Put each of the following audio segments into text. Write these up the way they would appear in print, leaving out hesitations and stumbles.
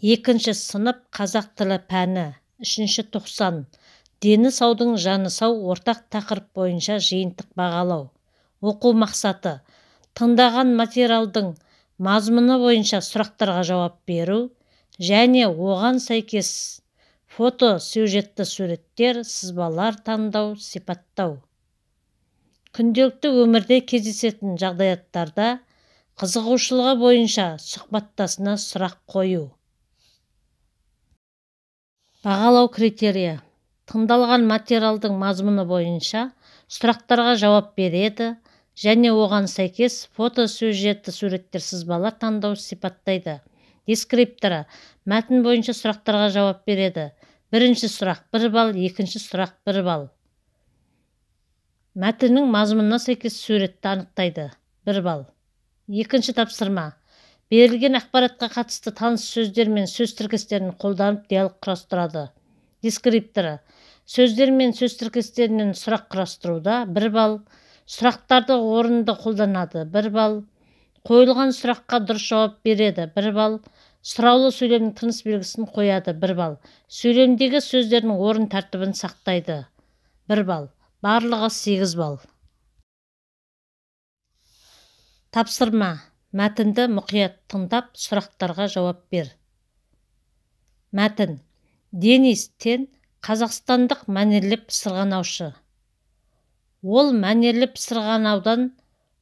2 сынып қазақ тілі пәні 3 тоқсан дені саудың жаны сау ортақ тақырып бойынша жиынтық бағалау. Оқу мақсаты: тыңдаған материалдың мазмұны бойынша сұрақтарға жауап беру және оған сәйкес фото сюжетті суреттер, сызбалар таңдау, сипаттау. Күнделікті өмірде кездесетін жағдаяттарда қызығушылығы бойынша сұхбаттасына сұрақ қою. Бағалау критерийі: тыңдалған материалдың мазмұны бойынша сұрақтарға жауап береді және оған сәйкес фото сюжетті суреттер, сызбалар таңдау, сипаттайды. Дескрипторы: мәтін бойынша сұрақтарға жауап береді. Бірінші сұрақ 1 балл, екінші сұрақ 1 балл. Мәтіннің мазмұнына сәйкес суретті анықтайды. 1 балл. Екінші тапсырма: берілген ақпаратқа қатысты таныс сөздер мен сөз тіркестерін қолданып диалог құрастырады. Дескрипторы: сөздер мен сөз тіркестерінен сұрақ құрастыруда 1 балл. Сұрақтарды орынды қолданады 1 балл. Қойылған сұраққа дұрыс жауап береді 1 балл. Сұраулы сөйлемнің тыныс белгісін қояды 1 балл. Сөйлемдегі сөздердің орын тәртібін сақтайды 1 балл. Барлығы 8 балл. Тапсырма: мәтінді мұқият тыңдап, сұрақтарға жауап бер. Мәтін: Денис Тен қазақстандық мәнерлеп сырғанаушы. Ол мәнерлеп сырғанаудан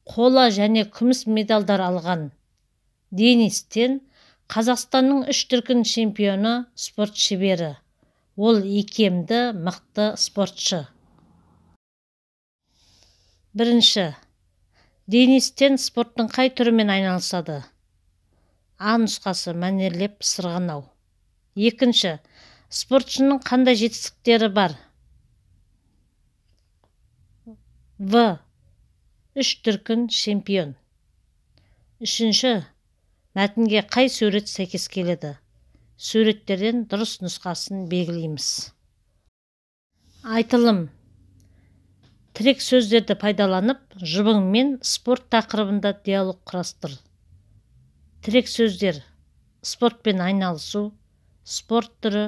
қола және күміс медальдар алған. Денис Тен Қазақстанның 3 дүркін чемпионы, спорт шебері. Ол икемді, мықты спортшы. Бірінші: Денис Тен спорттың қай түрімен айналысады? А нұсқасы: мәнерлеп сырғанау. Екінші: спортшының қандай жетістіктері бар? В. 3 дүркін чемпион. Үшінші: мәтінге қай сурет сәйкес келеді? Суреттерден дұрыс нұсқасын белгілейміз. Айтылым: тірек сөздерді пайдаланып, жұбыңмен спорт тақырыбында диалог құрастыр. Тірек сөздер: спортпен айналысу, спорт түрі,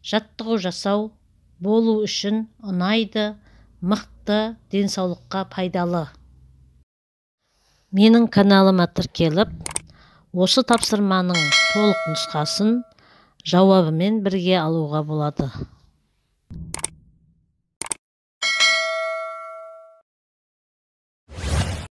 жаттығу жасау, болу үшін, ұнайды, мықты, денсаулыққа пайдалы. Менің каналыма тіркеліп, осы тапсырманың толық нұсқасын жауабымен бірге алуға болады.